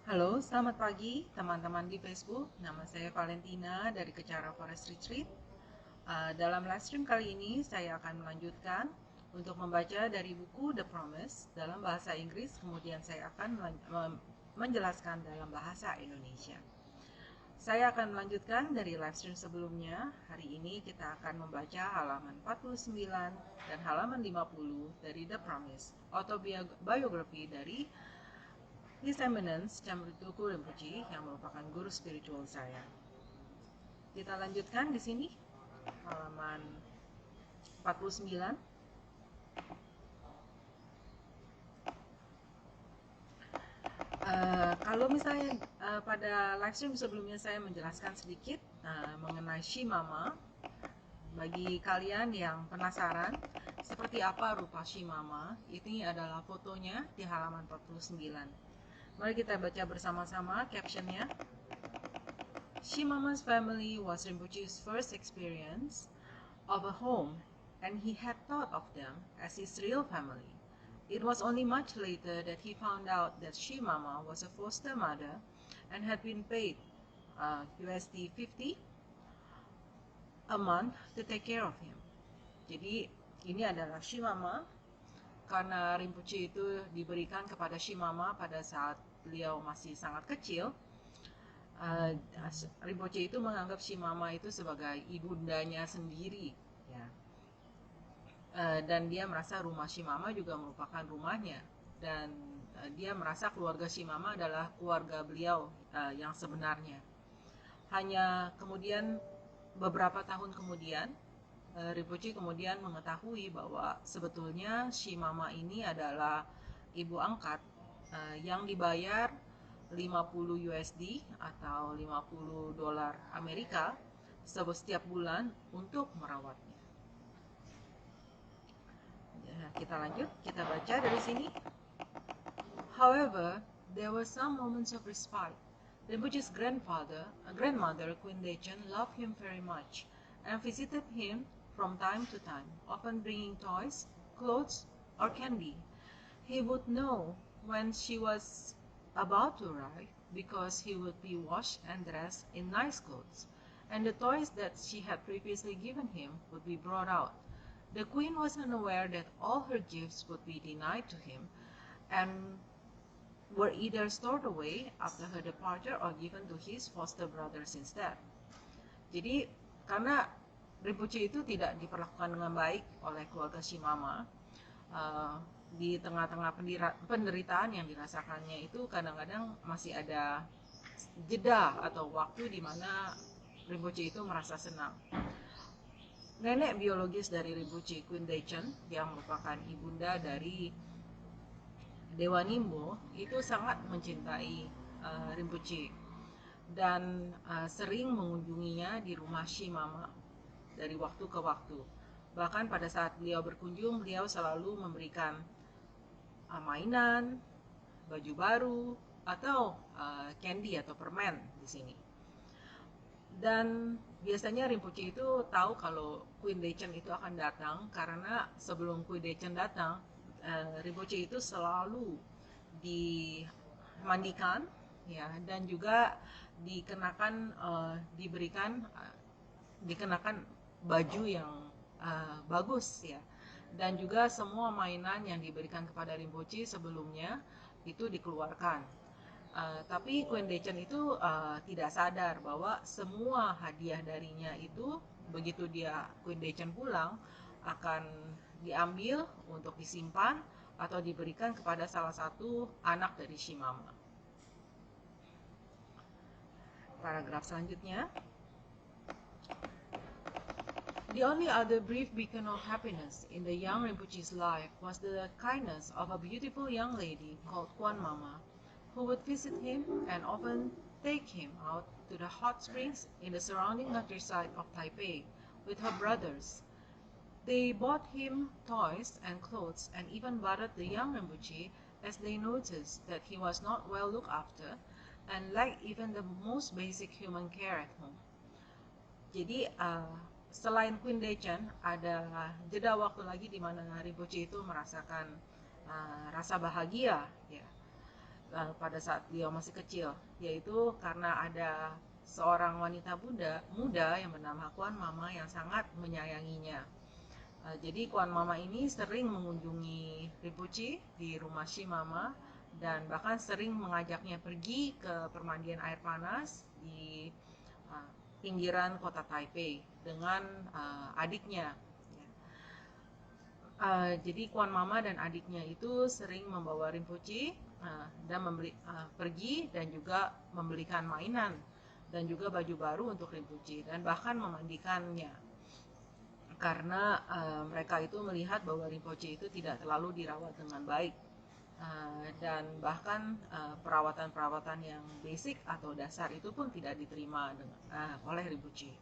Halo, selamat pagi teman-teman di Facebook. Nama saya Valentina dari Kecara Forest Retreat. Dalam live stream kali ini saya akan melanjutkan untuk membaca dari buku The Promise dalam bahasa Inggris, kemudian saya akan menjelaskan dalam bahasa Indonesia. Saya akan melanjutkan dari live stream sebelumnya. Hari ini kita akan membaca halaman 49 dan halaman 50 dari The Promise, autobiografi dari His Eminence Chamrituku Rinpoche yang merupakan guru spiritual saya. Kita lanjutkan di sini halaman 49. Kalau misalnya pada live stream sebelumnya saya menjelaskan sedikit mengenai Shimama. Bagi kalian yang penasaran seperti apa rupa Shimama, ini adalah fotonya di halaman 49. Mari kita baca bersama-sama captionnya. Shimama's family was Rinpoche's first experience of a home, and he had thought of them as his real family. It was only much later that he found out that Shimama was a foster mother and had been paid $50 a month to take care of him. Jadi ini adalah Shimama karena Rinpoche itu diberikan kepada Shimama pada saat beliau masih sangat kecil. Rinpoche itu menganggap Shimama itu sebagai ibundanya sendiri, ya. Dan dia merasa rumah Shimama juga merupakan rumahnya, dan dia merasa keluarga Shimama adalah keluarga beliau yang sebenarnya. Hanya kemudian beberapa tahun kemudian Rinpoche kemudian mengetahui bahwa sebetulnya Shimama ini adalah ibu angkat yang dibayar 50 USD atau 50 dolar Amerika setiap bulan untuk merawatnya. Ya, kita lanjut, kita baca dari sini. However, there were some moments of respite. Rinpoche's grandmother, Queen Dechen, loved him very much and visited him from time to time, often bringing toys, clothes, or candy. He would know when she was about to arrive because he would be washed and dressed in nice clothes, and the toys that she had previously given him would be brought out. The queen was unaware that all her gifts would be denied to him and were either stored away after her departure or given to his foster brothers instead. Jadi karena Rinpoche itu tidak diperlakukan dengan baik oleh keluarga Shimama, di tengah-tengah penderitaan yang dirasakannya itu kadang-kadang masih ada jeda atau waktu di mana Rinpoche itu merasa senang. Nenek biologis dari Rinpoche, Queen Dechen, yang merupakan ibunda dari Dewa Nimbo, itu sangat mencintai Rinpoche dan sering mengunjunginya di rumah Shimama dari waktu ke waktu. Bahkan pada saat beliau berkunjung, beliau selalu memberikan mainan, baju baru, atau candy atau permen di sini. Dan biasanya Rinpoche itu tahu kalau Queen Dechen itu akan datang karena sebelum Queen Dechen datang, Rinpoche itu selalu dimandikan, ya, dan juga dikenakan baju yang bagus, ya, dan juga semua mainan yang diberikan kepada Rinpoche sebelumnya itu dikeluarkan. Tapi Queen Dechen itu tidak sadar bahwa semua hadiah darinya itu begitu Queen Dechen pulang akan diambil untuk disimpan atau diberikan kepada salah satu anak dari Shimama. Paragraf selanjutnya. The only other brief beacon of happiness in the young Rinpoche's life was the kindness of a beautiful young lady called Kwan Mama, who would visit him and often take him out to the hot springs in the surrounding countryside of Taipei with her brothers. They bought him toys and clothes and even bathed the young Rinpoche as they noticed that he was not well looked after and lacked even the most basic human care at home. Jadi selain Queen Dechen, ada jeda waktu lagi di mana Rinpoche itu merasakan rasa bahagia, ya. pada saat dia masih kecil, yaitu karena ada seorang wanita muda yang bernama Kuan Mama yang sangat menyayanginya. Jadi Kuan Mama ini sering mengunjungi Rinpoche di rumah Shimama dan bahkan sering mengajaknya pergi ke permandian air panas di pinggiran kota Taipei dengan adiknya. Jadi Kuan Mama dan adiknya itu sering membawa Rinpoche dan pergi dan juga membelikan mainan dan juga baju baru untuk Rinpoche dan bahkan memandikannya. Karena mereka itu melihat bahwa Rinpoche itu tidak terlalu dirawat dengan baik dan bahkan perawatan-perawatan yang basic atau dasar itu pun tidak diterima oleh Rinpoche.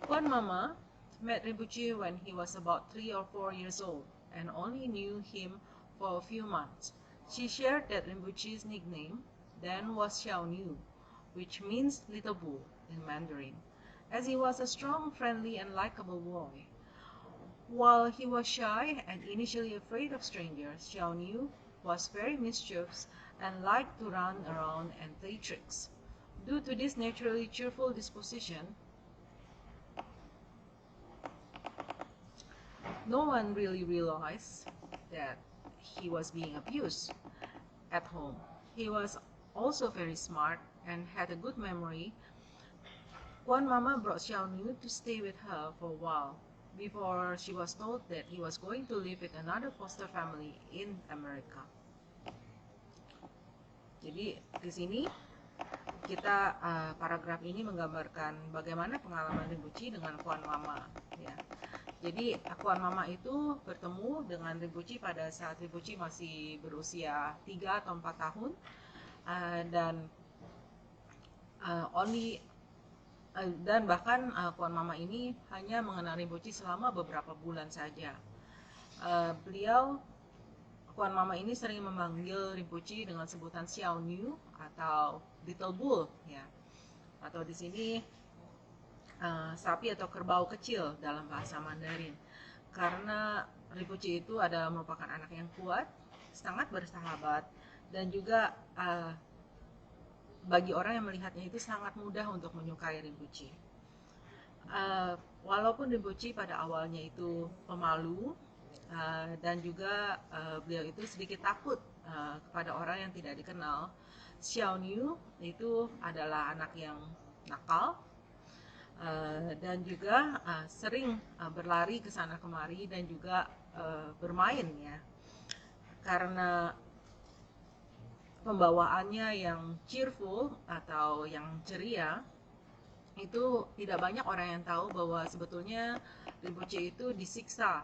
Kuan Mama met Rinpoche when he was about 3 or 4 years old and only knew him for a few months. She shared that Rinpoche's nickname then was Xiao Niu, which means little bull in Mandarin, as he was a strong, friendly, and likable boy. While he was shy and initially afraid of strangers, Xiao Niu was very mischievous and liked to run around and play tricks. Due to this naturally cheerful disposition, no one really realized that he was being abused at home. He was also very smart and had a good memory. Kuan Mama brought Xiao Niu to stay with her for a while before she was told that he was going to live with another foster family in America. Jadi di sini kita paragraf ini menggambarkan bagaimana pengalaman Rinpoche dengan Kuan Mama. Ya. Jadi Kuan Mama itu bertemu dengan Rinpoche pada saat Rinpoche masih berusia 3 atau 4 tahun dan bahkan Kuan Mama ini hanya mengenal Rinpoche selama beberapa bulan saja. Kuan Mama ini sering memanggil Rinpoche dengan sebutan Xiao Niu atau Little Bull, ya, atau di sini sapi atau kerbau kecil dalam bahasa Mandarin. Karena Rinpoche itu merupakan anak yang kuat, sangat bersahabat, dan juga bagi orang yang melihatnya itu sangat mudah untuk menyukai Rinpoche. Walaupun Rinpoche pada awalnya itu pemalu dan juga beliau itu sedikit takut kepada orang yang tidak dikenal, Xiao Niu itu adalah anak yang nakal dan juga sering berlari ke sana kemari dan juga bermain, ya, karena pembawaannya yang cheerful atau yang ceria. Itu tidak banyak orang yang tahu bahwa sebetulnya Rinpoche itu disiksa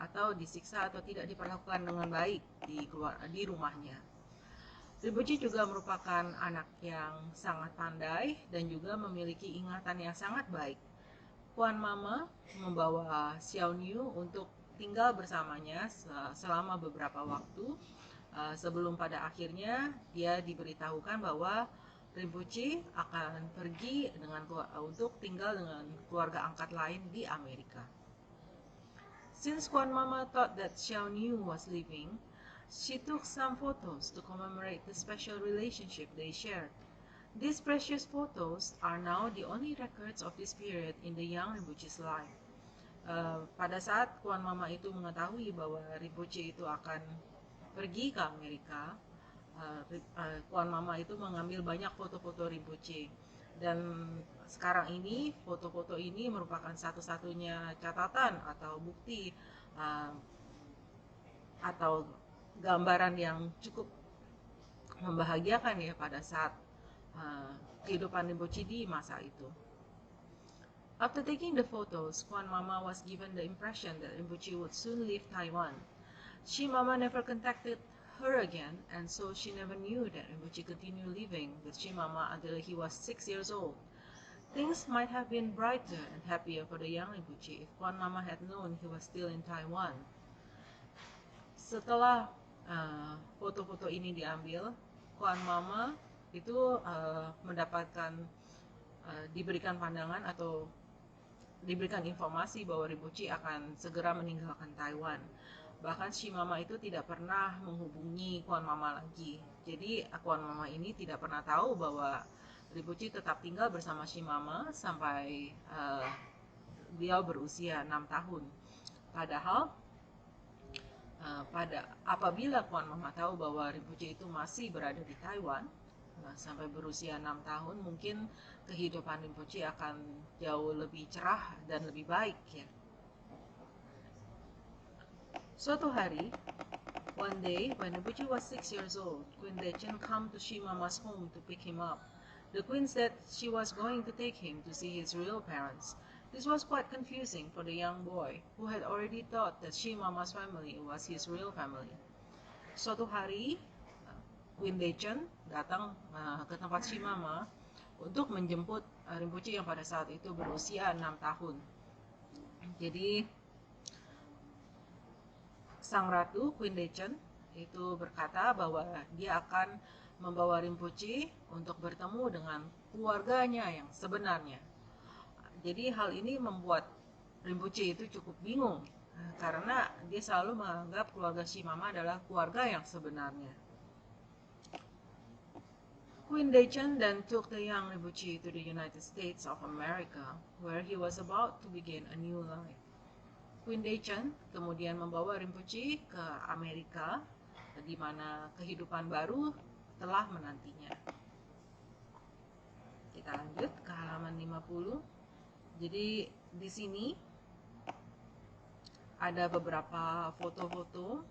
atau tidak diperlakukan dengan baik di rumahnya. Rinpoche juga merupakan anak yang sangat pandai dan juga memiliki ingatan yang sangat baik. Kuan Mama membawa Xiao Niu untuk tinggal bersamanya selama beberapa waktu sebelum pada akhirnya dia diberitahukan bahwa Rinpoche akan pergi untuk tinggal dengan keluarga angkat lain di Amerika. Since Kuan Mama thought that Xiao Niu was leaving, she took some photos to commemorate the special relationship they shared. These precious photos are now the only records of this period in the young Rinpoche's life. Pada saat Kuan Mama itu mengetahui bahwa Rinpoche itu akan pergi ke Amerika, Kuan Mama itu mengambil banyak foto-foto Rinpoche, dan sekarang ini foto-foto ini merupakan satu-satunya catatan atau bukti atau gambaran yang cukup membahagiakan, ya, pada saat kehidupan Rinpoche di masa itu. After taking the photos, Kuan Mama was given the impression that Rinpoche would soon leave Taiwan. Shimama never contacted her again, and so she never knew that Rinpoche continued living with Shimama until he was 6 years old. Things might have been brighter and happier for the young Rinpoche if Kuan Mama had known he was still in Taiwan. Setelah foto-foto ini diambil, Kuan Mama itu diberikan pandangan atau diberikan informasi bahwa Rinpoche akan segera meninggalkan Taiwan. Bahkan si Mama itu tidak pernah menghubungi Kuan Mama lagi. Jadi Kuan Mama ini tidak pernah tahu bahwa Rinpoche tetap tinggal bersama si Mama sampai beliau berusia 6 tahun. Padahal apabila Kuan Mama tahu bahwa Rinpoche itu masih berada di Taiwan sampai berusia 6 tahun, mungkin kehidupan Rinpoche akan jauh lebih cerah dan lebih baik ya. Suatu hari, one day, when Rinpoche was 6 years old, Queen Dechen came to Shi Mama's home to pick him up. The queen said she was going to take him to see his real parents. This was quite confusing for the young boy, who had already thought that Shi Mama's family was his real family. Suatu hari, Queen Dechen datang ke tempat Shi Mama untuk menjemput Rinpoche yang pada saat itu berusia 6 tahun. Jadi, Sang Ratu, Queen Dechen, itu berkata bahwa dia akan membawa Rinpoche untuk bertemu dengan keluarganya yang sebenarnya. Jadi hal ini membuat Rinpoche itu cukup bingung, karena dia selalu menganggap keluarga Shi Mama adalah keluarga yang sebenarnya. Queen Dechen then took the young Rinpoche to the United States of America, where he was about to begin a new life. Queen Dechen kemudian membawa Rinpoche ke Amerika, di mana kehidupan baru telah menantinya. Kita lanjut ke halaman 50. Jadi di sini ada beberapa foto-foto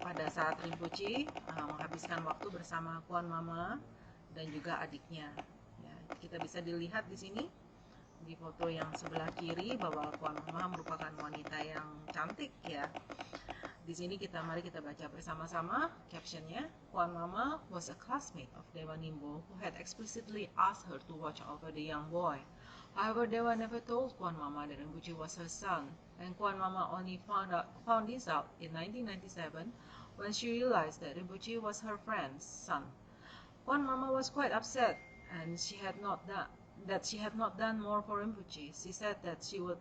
pada saat Rinpoche menghabiskan waktu bersama Kuan Mama dan juga adiknya. Ya, kita bisa dilihat di sini di foto yang sebelah kiri bahwa Kuan Mama merupakan wanita yang cantik ya. Di sini mari kita baca bersama-sama captionnya. Kuan Mama was a classmate of Dewa Nimbo who had explicitly asked her to watch over the young boy. However, Dewa never told Kuan Mama that Rinpoche was her son, and Kuan Mama only found this out in 1997 when she realized that Rinpoche was her friend's son. Kuan Mama was quite upset, and she had not done more for Rinpoche. She said that she would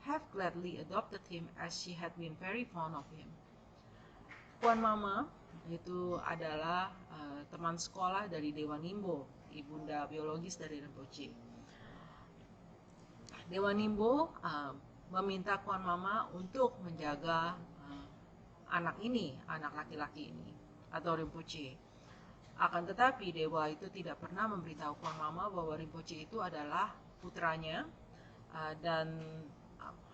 have gladly adopted him as she had been very fond of him. Kuan Mama itu adalah teman sekolah dari Dewa Nimbo, ibunda biologis dari Rinpoche. Dewa Nimbo meminta Kuan Mama untuk menjaga anak laki-laki ini atau Rinpoche. Akan tetapi Dewa itu tidak pernah memberitahu Kuan Mama bahwa Rinpoche itu adalah putranya, dan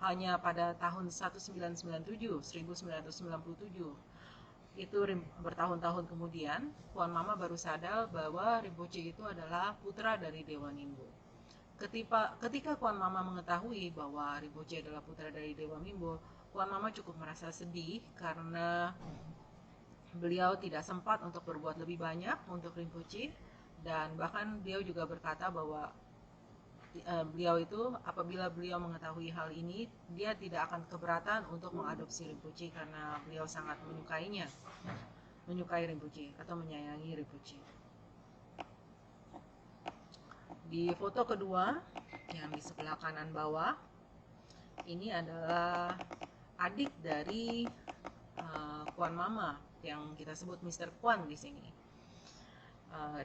hanya pada tahun 1997 itu bertahun-tahun kemudian Kuan Mama baru sadar bahwa Rinpoche itu adalah putra dari Dewa Nimbo. Ketika Kuan Mama mengetahui bahwa Rinpoche adalah putra dari Dewa Nimbo, Kuan Mama cukup merasa sedih karena beliau tidak sempat untuk berbuat lebih banyak untuk Rinpoche, dan bahkan beliau juga berkata bahwa beliau itu apabila beliau mengetahui hal ini, dia tidak akan keberatan untuk mengadopsi Rinpoche karena beliau sangat menyukai Rinpoche atau menyayangi Rinpoche. Di foto kedua yang di sebelah kanan bawah, ini adalah adik dari Kuan Mama yang kita sebut Mr. Kuan di sini.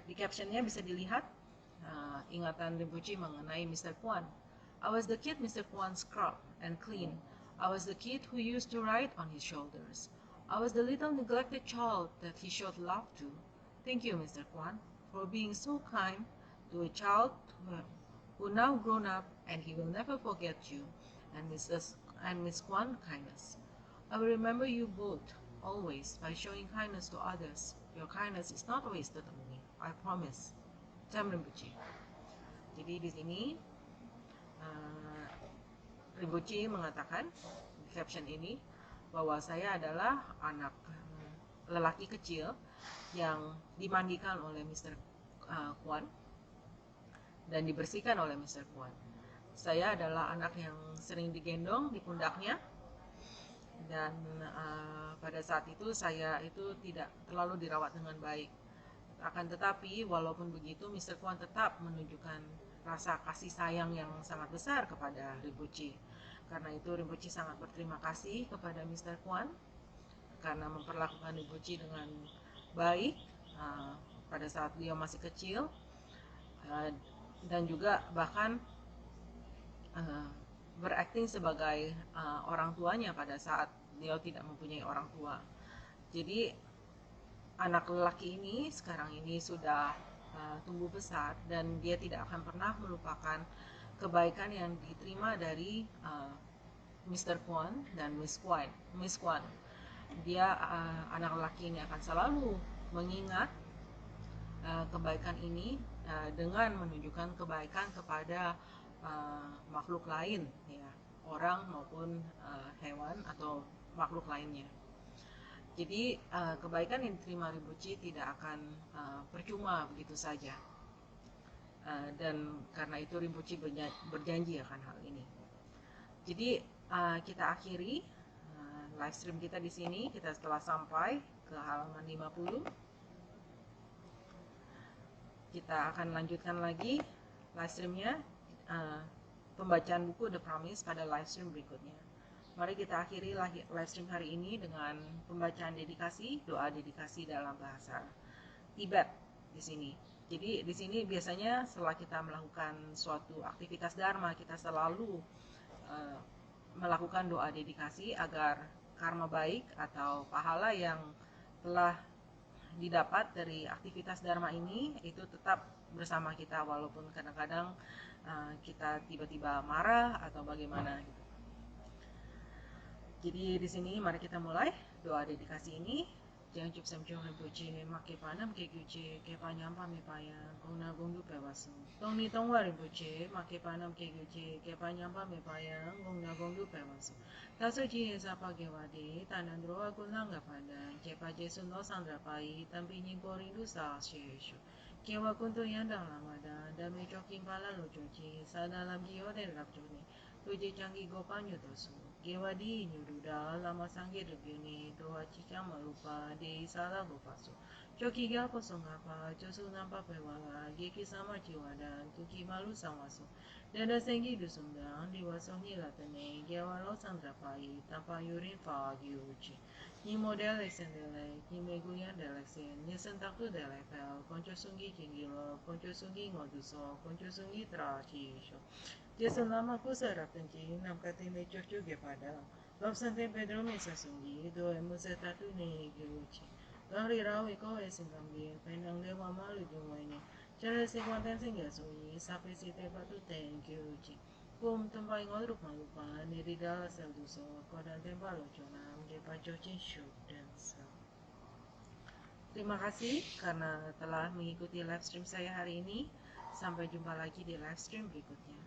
Di captionnya bisa dilihat ingatan Rinpoche mengenai Mr. Kuan. I was the kid Mr. Kuan scrubbed and cleaned. I was the kid who used to ride on his shoulders. I was the little neglected child that he showed love to. Thank you, Mr. Kuan, for being so kind to a child who now grown up, and he will never forget you and Miss Kuan kindness. I will remember you both always by showing kindness to others. Your kindness is not wasted on me, I promise. Cham Rinpoche. Jadi di sini Rinpoche mengatakan di caption ini bahwa saya adalah anak lelaki kecil yang dimandikan oleh Mr. Kuan dan dibersihkan oleh Mr. Kuan. Saya adalah anak yang sering digendong di pundaknya, dan pada saat itu saya itu tidak terlalu dirawat dengan baik. Akan tetapi walaupun begitu, Mr. Kuan tetap menunjukkan rasa kasih sayang yang sangat besar kepada Rinpoche. Karena itu Rinpoche sangat berterima kasih kepada Mr. Kwan karena memperlakukan Rinpoche dengan baik pada saat dia masih kecil, dan juga bahkan berakting sebagai orang tuanya pada saat dia tidak mempunyai orang tua. Jadi anak lelaki ini sekarang ini sudah tumbuh besar dan dia tidak akan pernah melupakan kebaikan yang diterima dari Mr. Kwan dan Miss Kwan. Dia anak lelaki ini akan selalu mengingat kebaikan ini dengan menunjukkan kebaikan kepada makhluk lain, ya, orang maupun hewan atau makhluk lainnya. Jadi kebaikan yang diterima Rinpoche tidak akan percuma begitu saja, dan karena itu Rinpoche berjanji akan hal ini. Jadi kita akhiri live stream kita di sini. Kita telah sampai ke halaman 50. Kita akan lanjutkan lagi live streamnya, pembacaan buku The Promise pada live stream berikutnya. Mari kita akhiri live stream hari ini dengan pembacaan dedikasi, doa dedikasi dalam bahasa Tibet di sini. Jadi di sini biasanya setelah kita melakukan suatu aktivitas dharma, kita selalu melakukan doa dedikasi agar karma baik atau pahala yang telah didapat dari aktivitas dharma ini itu tetap bersama kita, walaupun kadang-kadang kita tiba-tiba marah atau bagaimana gitu. Jadi di sini mari kita mulai doa dedikasi ini. Jangan cup samjong Rinpoche make panam ke gyuche ke panyampa me paya guna gundu pewasu. Tong ni tong wa Rinpoche make panam ke gyuche ke panyampa me paya guna gundu pewasu. Taso ji esa pagewade tanandro agulanga pada cepa jesu no sandra pai tampi nyingko rindu sa sheshu. Kewa kunto yandang lamada dame joking pala lo joji sadalam jiyo den rapjone. Tuje canggih gopanyo tosu. Gewadi nyuruda lama sangge rebuni doa cicang malupa de sala gopaso. Joki gapo songapa josu nampa pewala geki sama jiwadan tuki malu samaso. Dada sengi dusundang diwasongi latane gewalo sandrapai tanpa yurin fa giuci. Ni model sendele ni meguyan deleksen ni sentaktu delepel konco sungi kingilo konco sungi ngoduso konco sungi tracisho. Jesu nama kusa rapenci nam katime cocu gepada. Lopsante Pedro mesa sungi do emuse tatu ne giuci. Lari rawe ko esingambi penang dewa malu jumwene. Cara sekuanten singga sungi sapi site batu thank you uci. Kum tempai ngodruk malupa niri dala sel duso kodan tempa loconam gepa cocin syuk dan sel. Terima kasih karena telah mengikuti live stream saya hari ini. Sampai jumpa lagi di live stream berikutnya.